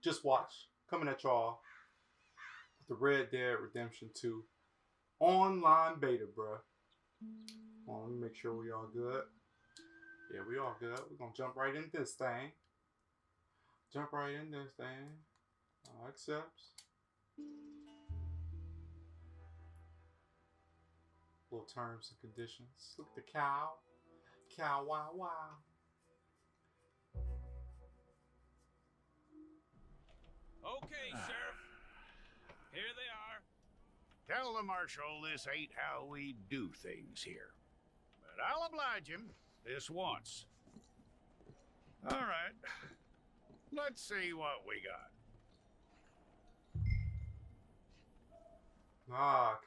just watch. Coming at y'all with the Red Dead Redemption 2 online beta, bruh. Well, let me make sure we all good. Yeah, we all good. We're gonna jump right in this thing. Jump right in this thing. Accepts. Little terms and conditions. Look at the cow. Cow, wow, wow. Okay, Sheriff. Here they are. Tell the Marshal this ain't how we do things here. But I'll oblige him this once. All right. Let's see what we got.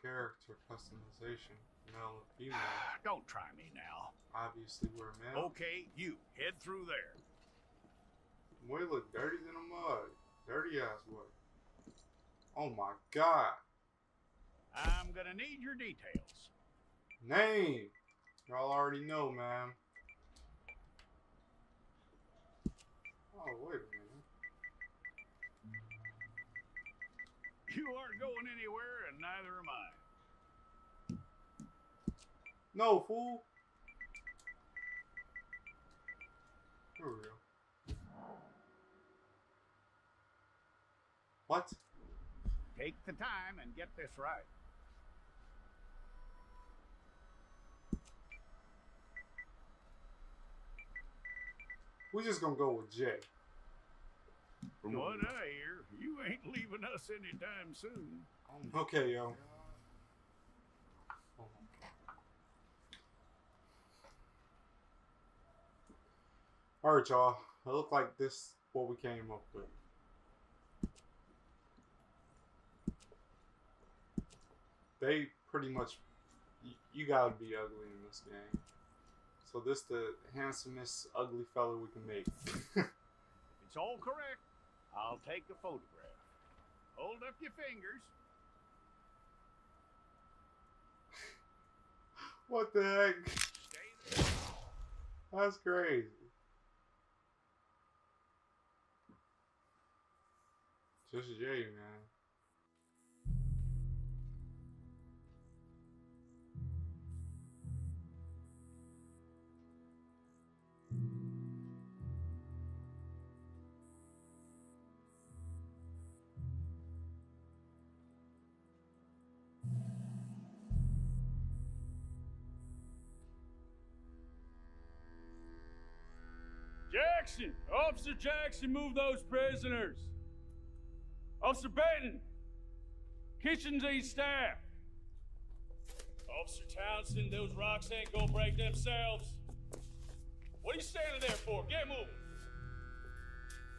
Character customization. Male and female. Don't try me now. Obviously, we're male. Okay, you head through there. We look dirty than a mug. Dirty ass boy. Oh my god. I'm gonna need your details. Name. Y'all already know, man. Oh, wait a minute. You aren't going anywhere, and neither am I. No, fool. For real. What? Take the time and get this right. We're just gonna go with Jay. From what I hear, you ain't leaving us anytime soon. Okay, yo. Alright, y'all. It look like this what we came up with. They pretty much, you gotta be ugly in this game. So this the handsomest ugly fella we can make. It's all correct. I'll take a photograph. Hold up your fingers. What the heck? Stay there. That's crazy. Just Jay, man. Jackson! Officer Jackson, move those prisoners. Officer Benton! Kitchens East staff. Officer Townsend, those rocks ain't gonna break themselves. What are you standing there for? Get moving.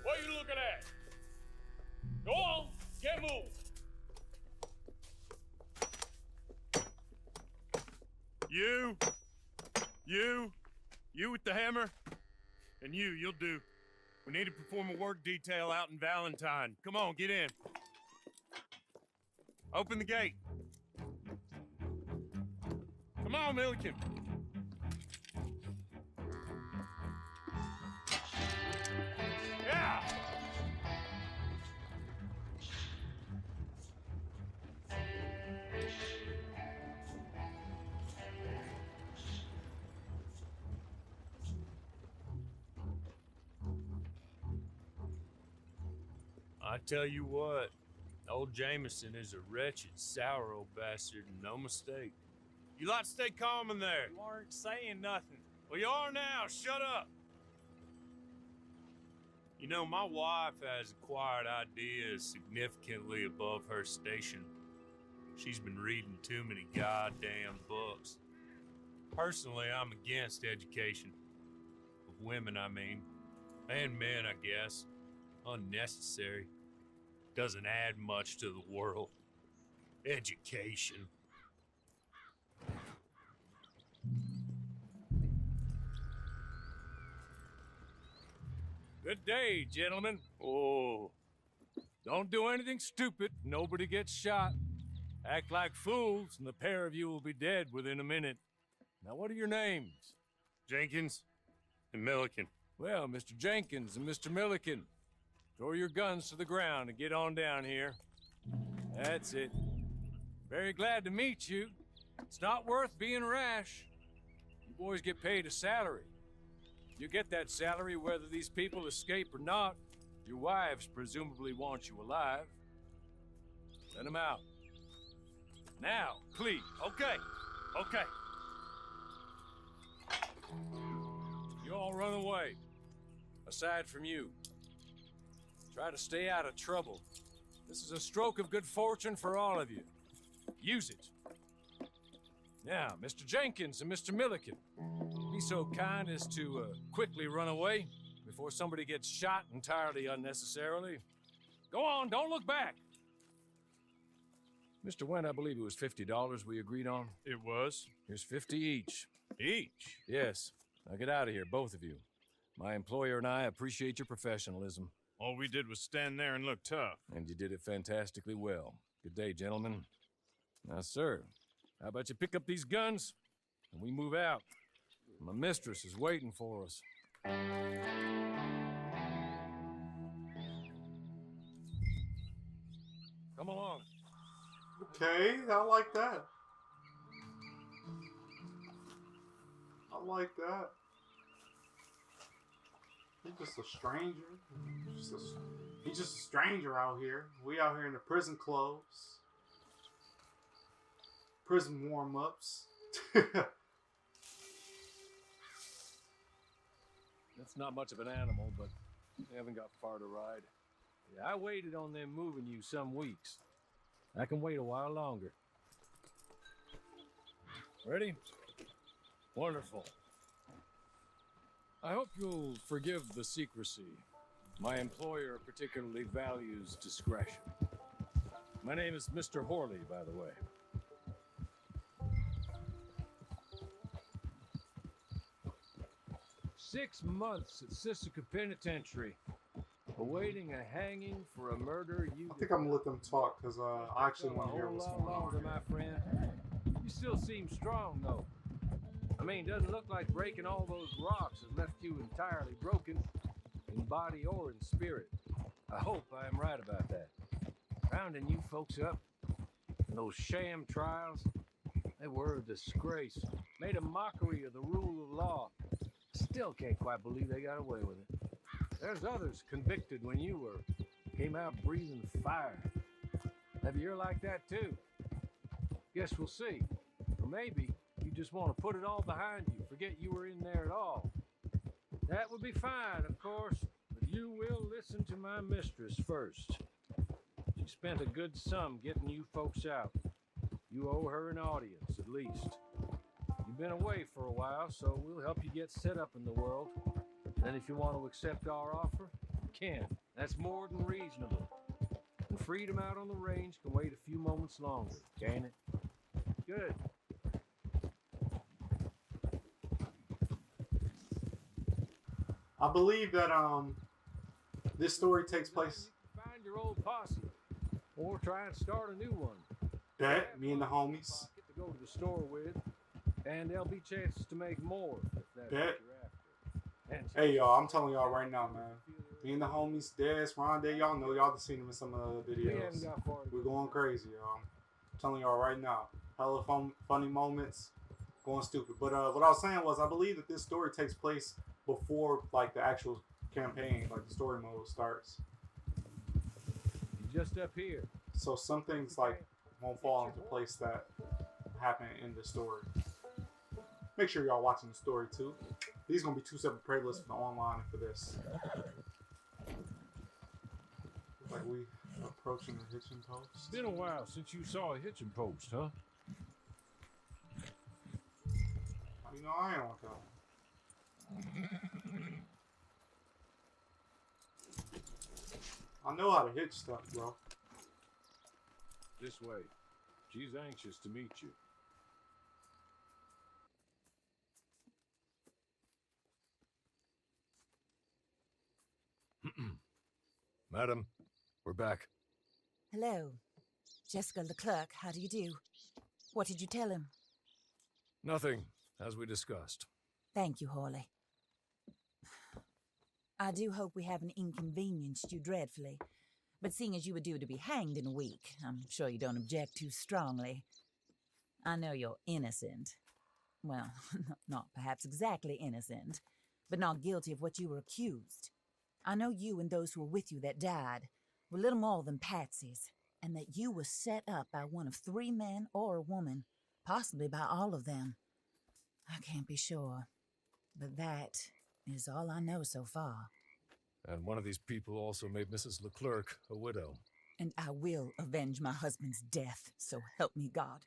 What are you looking at? Go on, get moving. You with the hammer? And you'll do. We need to perform a work detail out in Valentine. Come on, get in. Open the gate. Come on, Milliken. Yeah! I tell you what, old Jameson is a wretched, sour old bastard, and no mistake. You lot stay calm in there. You aren't saying nothing. Well, you are now. Shut up. You know, my wife has acquired ideas significantly above her station. She's been reading too many goddamn books. Personally, I'm against education. Of women, I mean. And men, I guess. Unnecessary. Doesn't add much to the world. Education. Good day, gentlemen. Oh, don't do anything stupid. Nobody gets shot. Act like fools, and the pair of you will be dead within a minute. Now, what are your names? Jenkins and Milliken. Well, Mr. Jenkins and Mr. Milliken, throw your guns to the ground and get on down here. That's it. Very glad to meet you. It's not worth being rash. You boys get paid a salary. You get that salary whether these people escape or not. Your wives presumably want you alive. Let them out. Now, please. Okay, okay. You all run away. Aside from you. Try to stay out of trouble. This is a stroke of good fortune for all of you. Use it. Now, Mr. Jenkins and Mr. Milliken, be so kind as to quickly run away before somebody gets shot entirely unnecessarily. Go on, don't look back. Mr. Went, I believe it was $50 we agreed on. It was. Here's 50 each. Each? Yes. Now get out of here, both of you. My employer and I appreciate your professionalism. All we did was stand there and look tough. And you did it fantastically well. Good day, gentlemen. Now, sir, how about you pick up these guns and we move out? My mistress is waiting for us. Come along. Okay, I like that. I like that. He's just a stranger. He's just a stranger out here. We out here in the prison clothes. Prison warm-ups. That's not much of an animal, but they haven't got far to ride. Yeah, I waited on them moving you some weeks. I can wait a while longer. Ready? Wonderful. I hope you'll forgive the secrecy. My employer particularly values discretion. My name is Mr. Horley, by the way. "6 months at Sisika Penitentiary, awaiting a hanging for a murder you... I think I'm gonna let them talk because I actually want to hear what's going longer, on. my friend. You still seem strong, though. I mean, doesn't look like breaking all those rocks has left you entirely broken, in body or in spirit. I hope I am right about that. Rounding you folks up, and those sham trials, they were a disgrace. Made a mockery of the rule of law. Still can't quite believe they got away with it. There's others convicted when you were. Came out breathing fire. Maybe you're like that too. Guess we'll see. Or maybe you just want to put it all behind you, forget you were in there at all. That would be fine, of course, but you will listen to my mistress first. She spent a good sum getting you folks out. You owe her an audience, at least. You've been away for a while, so we'll help you get set up in the world. And if you want to accept our offer, you can. That's more than reasonable. And freedom out on the range can wait a few moments longer, can it? Good. I believe that this story takes place. Find your old posse, or try and start a new one. Bet me and the homies. To go to the store with, and there'll be chances to make more if that's Bet. what you're after. And Hey y'all, I'm telling y'all right now, man. Me and the homies, Des, Rondé, y'all know, y'all seen them in some of the other we haven't videos. got far to We're go. going crazy, y'all. I'm telling y'all right now. Hella funny moments, going stupid. But what I was saying was, I believe that this story takes place before like the actual campaign, like the story mode starts. Just up here. So some things like won't fall into place that happen in the story. Make sure y'all watching the story too. These gonna be 2 separate playlists for the online and for this. Like we approaching the hitching post. It's been a while since you saw a hitching post, huh? You know I ain't want that. I know how to hitch stuff, bro. This way. She's anxious to meet you. Madam, we're back. Hello. Jessica Leclerc, how do you do? What did you tell him? Nothing, as we discussed. Thank you, Hawley. I do hope we haven't inconvenienced you dreadfully. But seeing as you were due to be hanged in a week, I'm sure you don't object too strongly. I know you're innocent. Well, not perhaps exactly innocent, but not guilty of what you were accused. I know you and those who were with you that died were little more than patsies, and that you were set up by one of 3 men or a woman, possibly by all of them. I can't be sure, but that is all I know so far. And one of these people also made Mrs. Leclerc a widow. And I will avenge my husband's death, so help me God.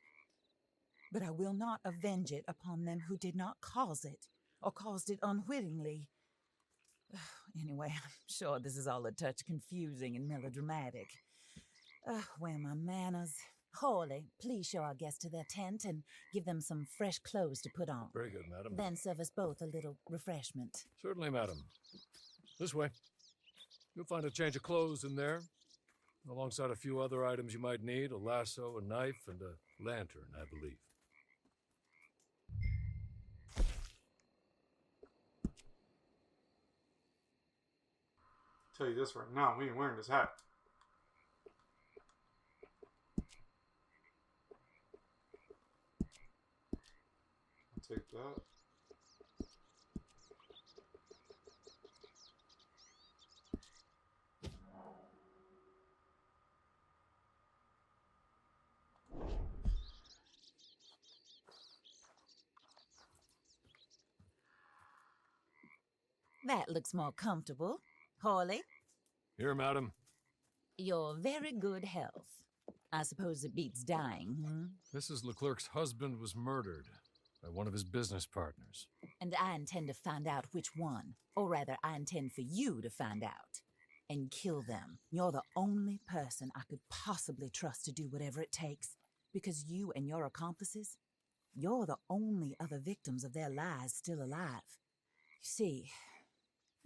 But I will not avenge it upon them who did not cause it, or caused it unwittingly. Anyway, I'm sure this is all a touch confusing and melodramatic. Where are my manners? Hawley, please show our guests to their tent and give them some fresh clothes to put on. Very good, madam. Then serve us both a little refreshment. Certainly, madam. This way. You'll find a change of clothes in there, alongside a few other items you might need, a lasso, a knife, and a lantern, I believe. Tell you this right now, we ain't wearing this hat. I'll take that. That looks more comfortable. Hawley, Here, madam. your very good health. I suppose it beats dying, Mrs. Leclerc's husband was murdered by one of his business partners. And I intend to find out which one. Or rather, I intend for you to find out. And kill them. You're the only person I could possibly trust to do whatever it takes. Because you and your accomplices, you're the only other victims of their lies still alive. You see,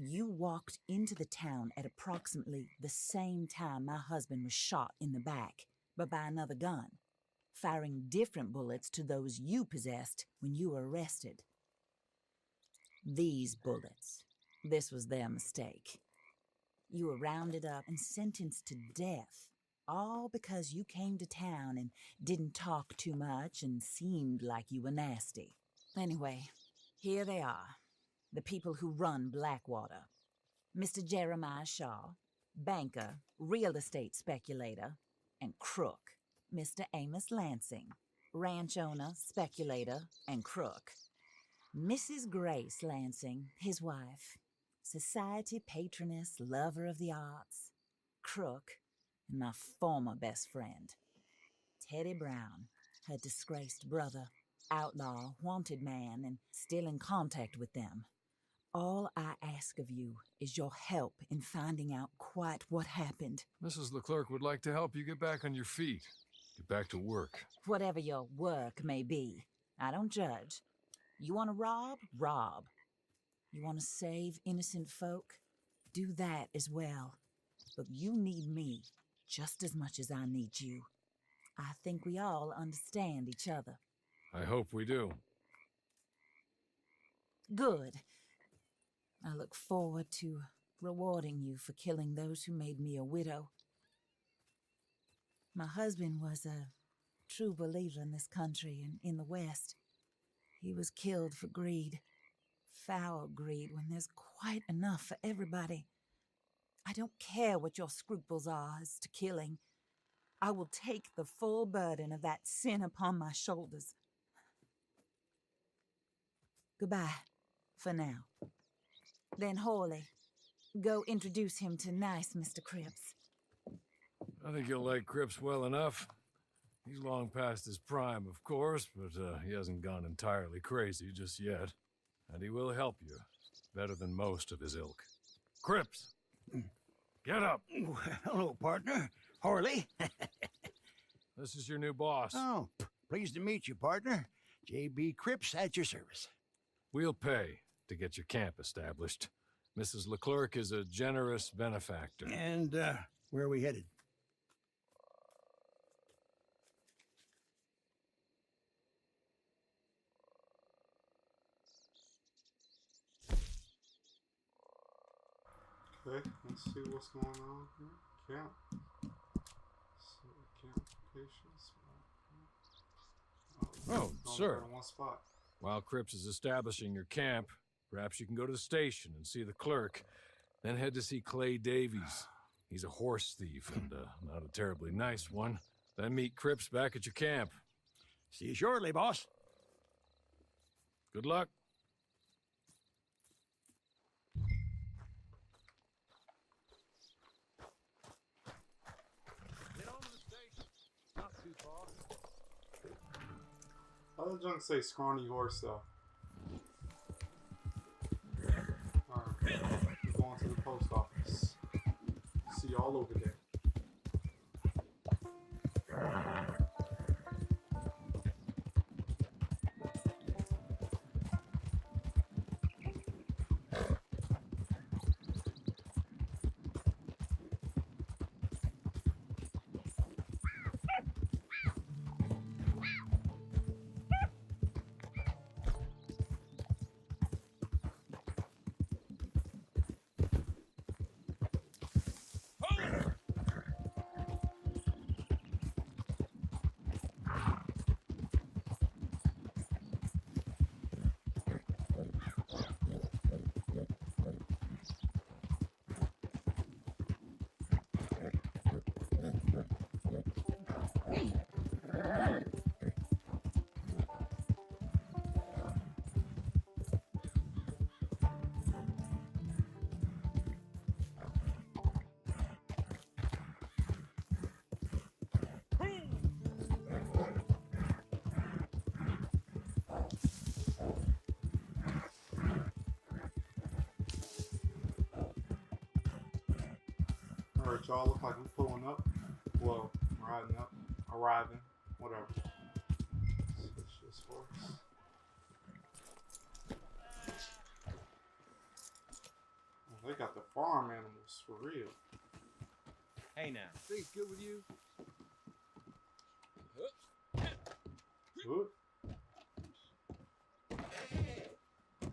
you walked into the town at approximately the same time my husband was shot in the back, but by another gun, firing different bullets to those you possessed when you were arrested. These bullets, this was their mistake. You were rounded up and sentenced to death, all because you came to town and didn't talk too much and seemed like you were nasty. Anyway, here they are. The people who run Blackwater. Mr. Jeremiah Shaw, banker, real estate speculator, and crook. Mr. Amos Lansing, ranch owner, speculator, and crook. Mrs. Grace Lansing, his wife, society patroness, lover of the arts, crook, and my former best friend. Teddy Brown, her disgraced brother, outlaw, wanted man, and still in contact with them. All I ask of you is your help in finding out quite what happened. Mrs. Leclerc would like to help you get back on your feet. Get back to work. Whatever your work may be, I don't judge. You want to rob? Rob. You want to save innocent folk? Do that as well. But you need me just as much as I need you. I think we all understand each other. I hope we do. Good. I look forward to rewarding you for killing those who made me a widow. My husband was a true believer in this country and in the West. He was killed for greed. Foul greed when there's quite enough for everybody. I don't care what your scruples are as to killing. I will take the full burden of that sin upon my shoulders. Goodbye, for now. Then Hawley, go introduce him to nice Mr. Cripps. I think you'll like Cripps well enough. He's long past his prime, of course, but he hasn't gone entirely crazy just yet. And he will help you better than most of his ilk. Cripps! Get up! Hello, partner. Hawley. This is your new boss. Oh, pleased to meet you, partner. J.B. Cripps at your service. We'll pay to get your camp established. Mrs. Leclerc is a generous benefactor. And, where are we headed? Okay, let's see what's going on here. Camp. So, camp locations. Oh, only sir. got in one spot. While Cripps is establishing your camp, perhaps you can go to the station and see the clerk, then head to see Clay Davies. He's a horse thief and not a terribly nice one. Then meet Cripps back at your camp. See you shortly, boss. Good luck. Get on to the station. Not too far. I was gonna say scrawny horse though. Alright, we're going to the post office. See y'all over there. Alright, y'all, look like we're pulling up. Well, riding up, arriving, whatever. Switch this horse. Oh, they got the farm animals for real. Hey now. Things good with you? Good.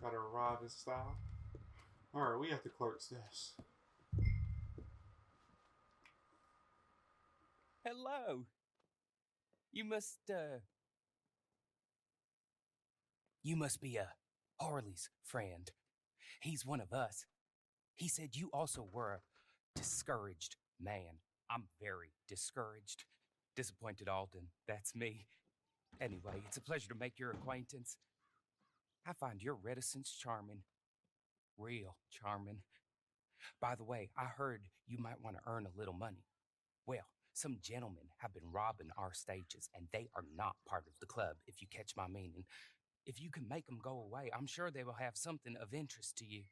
Gotta arrive in style. Alright, we at the clerk's desk. Hello. You must be Harley's friend. He's one of us. He said you also were a discouraged man. I'm very discouraged. Disappointed Alden, that's me. Anyway, it's a pleasure to make your acquaintance. I find your reticence charming. Real charming. By the way, I heard you might want to earn a little money. Well, some gentlemen have been robbing our stages, and they are not part of the club, if you catch my meaning. If you can make them go away, I'm sure they will have something of interest to you.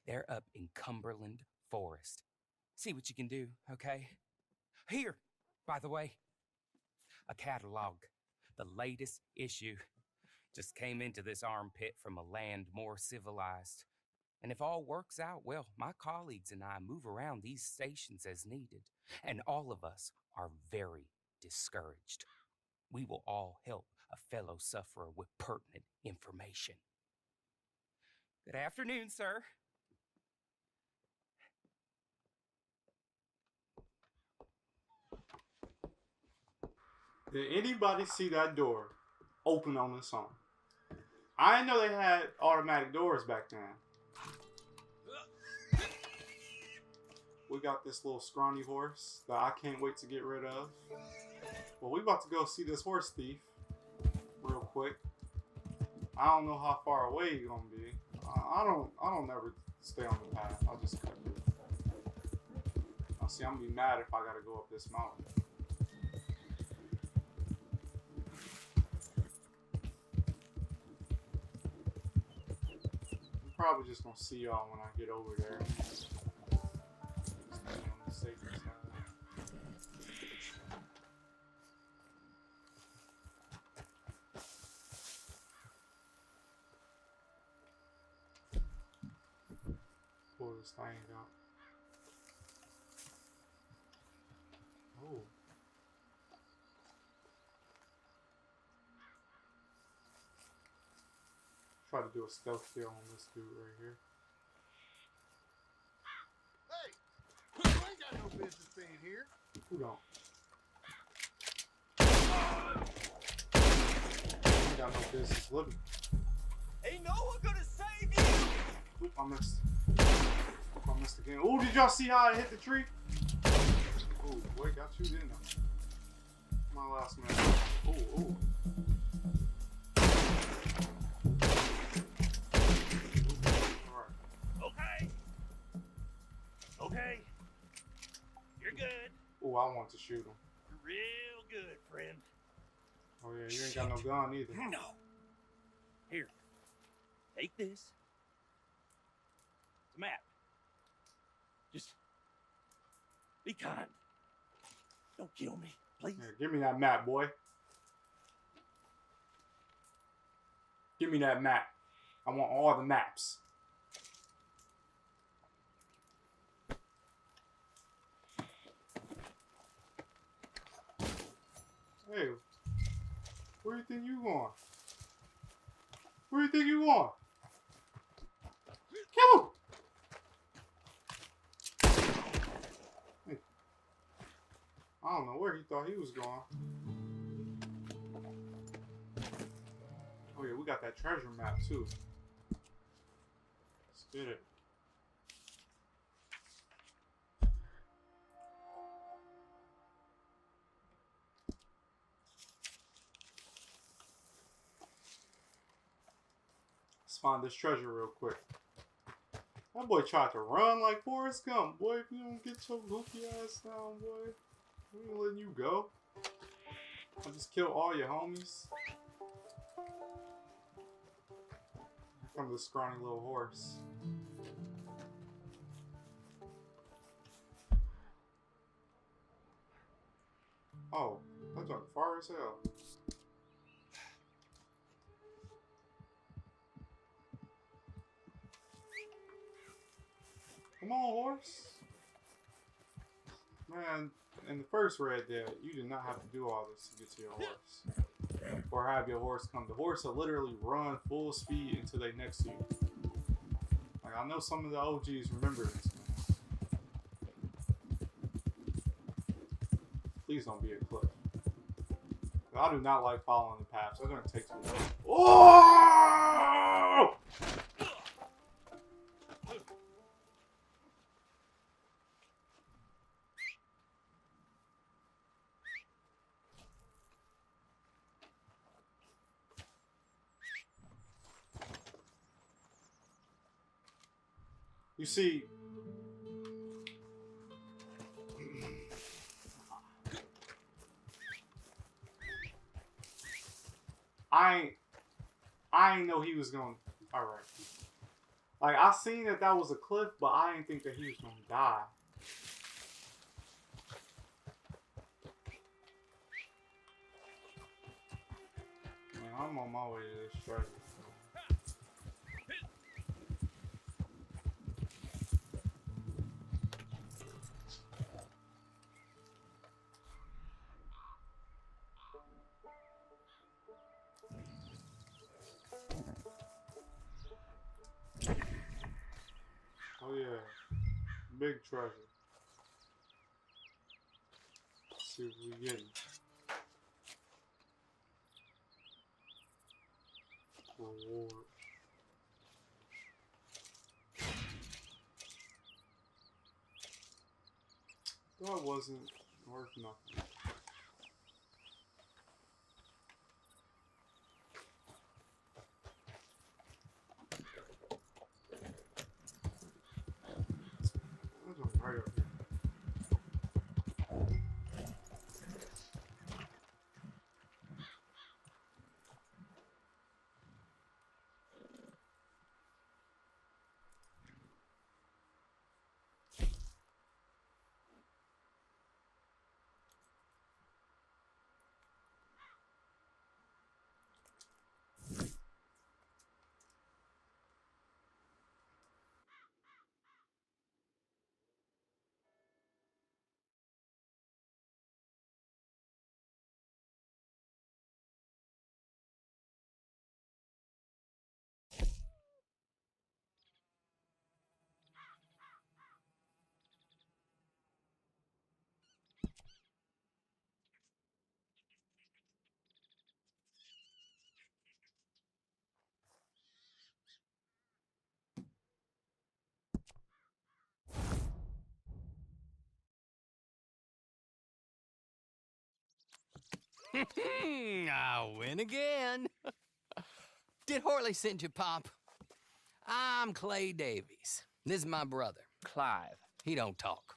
They're up in Cumberland Forest. See what you can do, okay? Here, by the way, a catalog. The latest issue. Just came into this armpit from a land more civilized. And if all works out, well, my colleagues and I move around these stations as needed. And all of us are very discouraged. We will all help a fellow sufferer with pertinent information. Good afternoon, sir. Did anybody see that door open on its own? I didn't know they had automatic doors back then. We got this little scrawny horse that I can't wait to get rid of. Well, we about to go see this horse thief real quick. I don't know how far away you're gonna be. I don't never stay on the path. I'll just cut through. Now, see, I'm gonna be mad if I gotta go up this mountain. I'm probably just gonna see y'all when I get over there. On the safer side. Pull this thing out. Oh. Try to do a stealth kill on this dude right here. business being here. Who don't? Ain't got no business living. Ain't no one gonna save you! Oop, I missed. Oop, I missed again. Ooh, did y'all see how I hit the tree? Ooh, boy, got you, didn't I? My last man. Ooh, ooh. Okay. Okay. You're good. Ooh, I want to shoot him. You're real good, friend. Oh yeah, you ain't got no gun either. No. Here. Take this. It's a map. Just be kind. Don't kill me, please. Yeah, give me that map, boy. Give me that map. I want all the maps. Hey, where do you think you going? Where do you think you going? Kill him! Hey. I don't know where he thought he was going. Oh yeah, we got that treasure map too. Let's get it. Let's find this treasure real quick. That boy tried to run like Forrest Gump. Boy, if you don't get your goofy ass down, boy, we ain't letting you go. I'll just kill all your homies. Here comes the scrawny little horse. Oh, that's like far as hell. Come on, horse. Man, in the first Red Dead, you did not have to do all this to get to your horse. Or have your horse come. The horse will literally run full speed until they next to you. Like, I know some of the OGs remember this, man. Please don't be a cliff. I do not like following the paths. They're going to take too long. Oh! You see, I ain't know he was going. All right, like I seen that was a cliff, but I didn't think that he was gonna die. Man, I'm on my way to this treasure. Oh yeah, big treasure. Let's see what we get. Reward. That wasn't worth nothing. Right up here. I win again. Did Horley send you, Pop? I'm Clay Davies. This is my brother, Clive. He don't talk.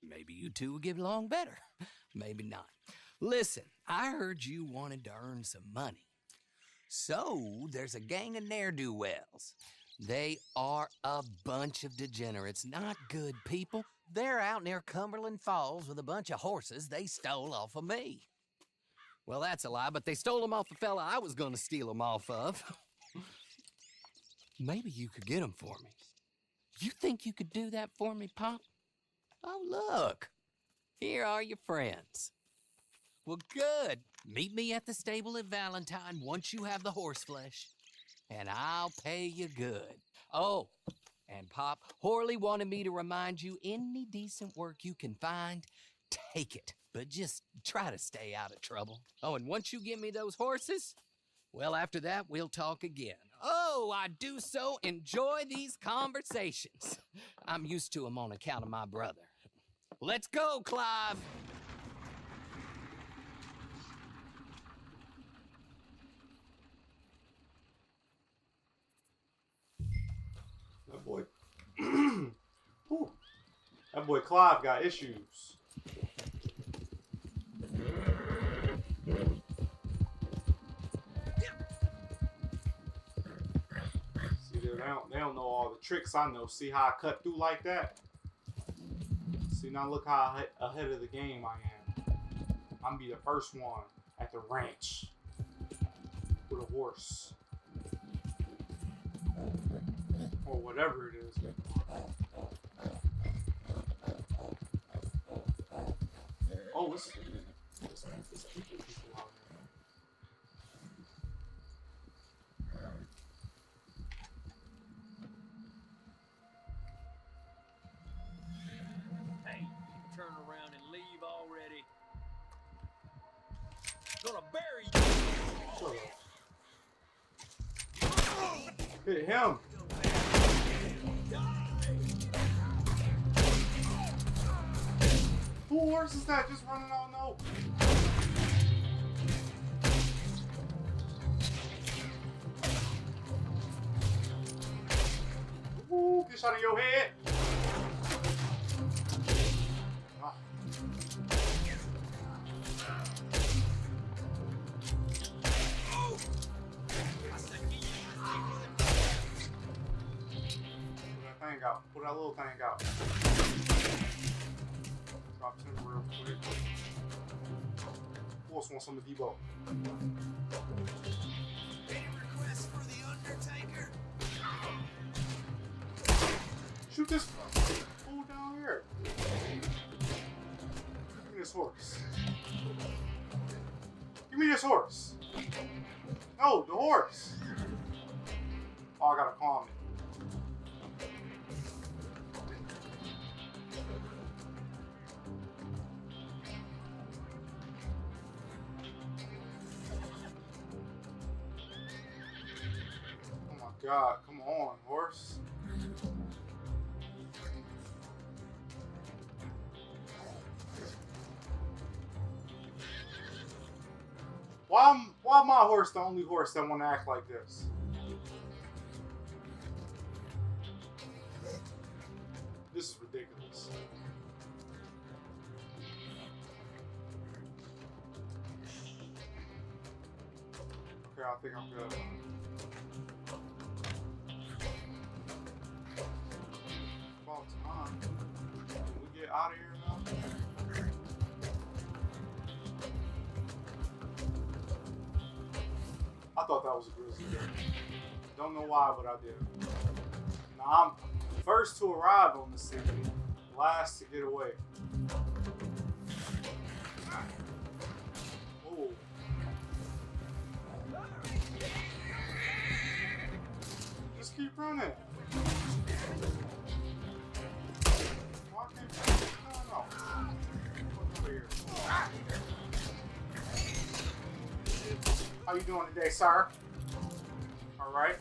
Maybe you two will get along better. Maybe not. Listen, I heard you wanted to earn some money. So, there's a gang of ne'er-do-wells. They are a bunch of degenerates, not good people. They're out near Cumberland Falls with a bunch of horses they stole off of me. Well, that's a lie, but they stole them off the fella I was gonna steal them off of. Maybe you could get them for me. You think you could do that for me, Pop? Oh, look. Here are your friends. Well, good. Meet me at the stable at Valentine once you have the horse flesh, and I'll pay you good. Oh, and Pop, Horley wanted me to remind you, any decent work you can find, take it. But just try to stay out of trouble. Oh, and once you give me those horses, well, after that, we'll talk again. Oh, I do so enjoy these conversations. I'm used to them on account of my brother. Let's go, Clive. That boy. Whew. That boy Clive got issues. See, they don't know all the tricks I know. See how I cut through like that? See, now look how ahead of the game I am. I'm be the first one at the ranch with a horse. Or whatever it is. Oh, it's people out here. Hey, turn around and leave already. Gonna bury you. Hit him. Who horse is that just running on no? Ooh, get shot of your head. Ah. Put that thing out. Put that little thing out. Drops in real quick. Who else wants some of Debo? Any requests for the Undertaker? Shoot this fool down here. Give me this horse. Give me this horse. No, the horse. Oh, I gotta calm it. Oh my God, come on, horse. Why my horse the only horse that want to act like this? This is ridiculous. Okay, I think I'm good. About time. Can we get out of here now? I thought that was a grizzly bear. Don't know why, but I did. Now I'm first to arrive on the scene, last to get away. Oh. Just keep running. Why can't you? No. Over here. How you doing today, sir? All right.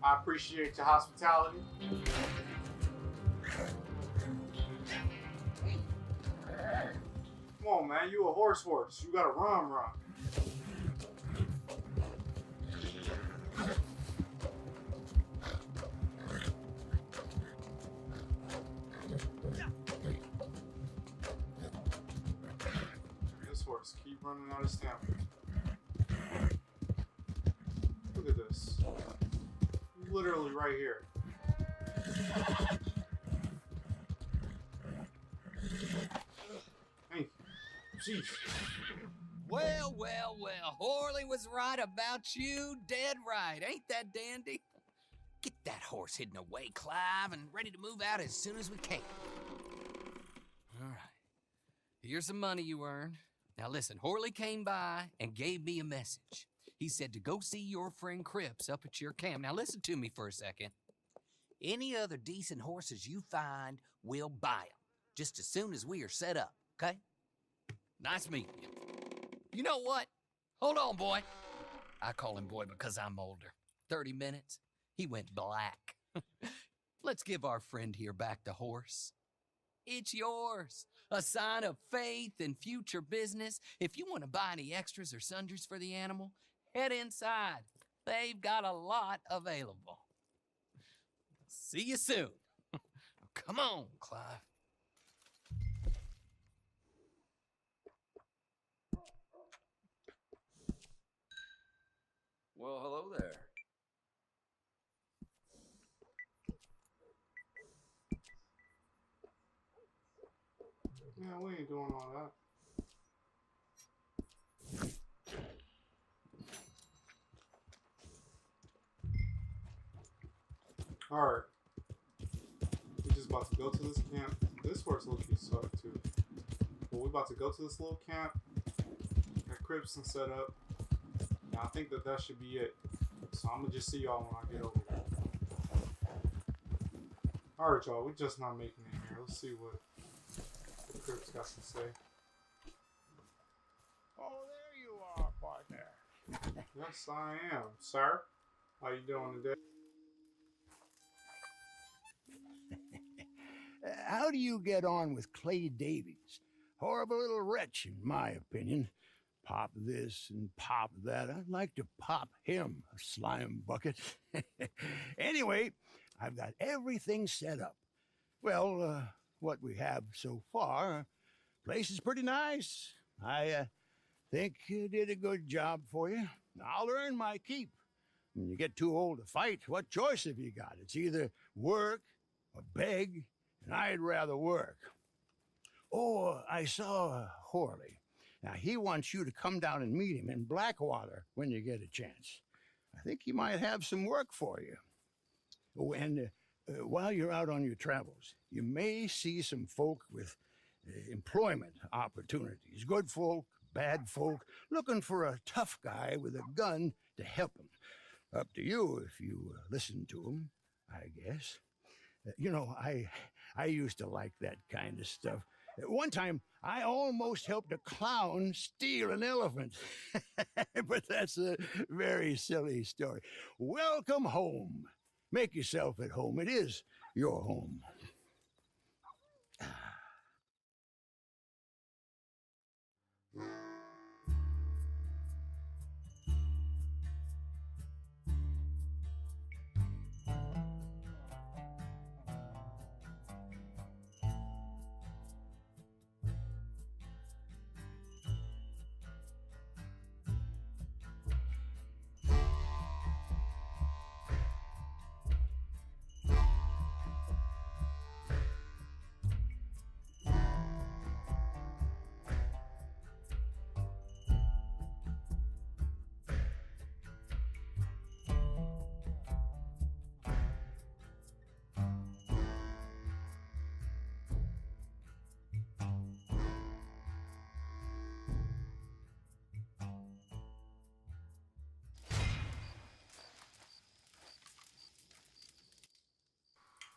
I appreciate your hospitality. Come on, man. You a horse. You gotta run. This horse keep running out of stamina. Look at this. Literally right here. Thank you. Jeez. Well, Horley was right about you, dead right. Ain't that dandy? Get that horse hidden away, Clive, and ready to move out as soon as we can. All right. Here's some money you earned. Now listen, Horley came by and gave me a message. He said to go see your friend Cripps up at your camp. Now listen to me for a second. Any other decent horses you find, we'll buy them. Just as soon as we are set up, okay? Nice meeting you. You know what? Hold on, boy. I call him boy because I'm older. 30 minutes, he went black. Let's give our friend here back the horse. It's yours. A sign of faith and future business. If you want to buy any extras or sundries for the animal, head inside. They've got a lot available. See you soon. Come on, Clive. Well, hello there. Yeah, we ain't doing all that. Alright. We're just about to go to this camp. This horse looks sucked too. But we're about to go to this little camp. Got Cripps and set up. And I think that should be it. So I'm gonna just see y'all when I get over there. Alright, y'all. We're just not making it here. Let's see what Cripps got to say. Oh, there you are, partner. Yes, I am, sir. How you doing today? How do you get on with Clay Davies? Horrible little wretch, in my opinion. Pop this and pop that. I'd like to pop him, a slime bucket. Anyway, I've got everything set up. Well, what we have so far, place is pretty nice. I think you did a good job for you. I'll earn my keep. When you get too old to fight, what choice have you got? It's either work or beg, and I'd rather work. Oh, I saw Horley. Now, he wants you to come down and meet him in Blackwater when you get a chance. I think he might have some work for you. Oh, and while you're out on your travels, you may see some folk with employment opportunities. Good folk, bad folk, looking for a tough guy with a gun to help them. Up to you if you listen to them, I guess. You know, I used to like that kind of stuff. One time, I almost helped a clown steal an elephant. But that's a very silly story. Welcome home. Make yourself at home. It is your home.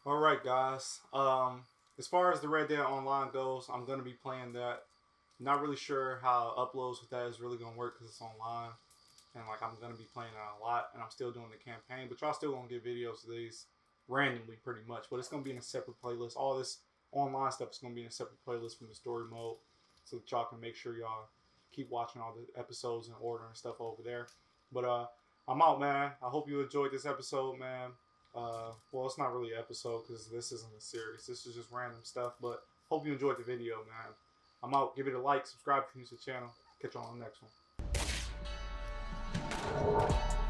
All right, guys. As far as the Red Dead Online goes, I'm going to be playing that. Not really sure how uploads with that is really going to work because it's online. And like I'm going to be playing it a lot. And I'm still doing the campaign. But y'all still going to get videos of these randomly pretty much. But it's going to be in a separate playlist. All this online stuff is going to be in a separate playlist from the story mode. so that y'all can make sure y'all keep watching all the episodes in order and stuff over there. But I'm out, man. I hope you enjoyed this episode, man. Well, it's not really an episode because this isn't a series. This is just random stuff. But hope you enjoyed the video, man. I'm out. Give it a like, subscribe if you're new to the channel. Catch you on the next one.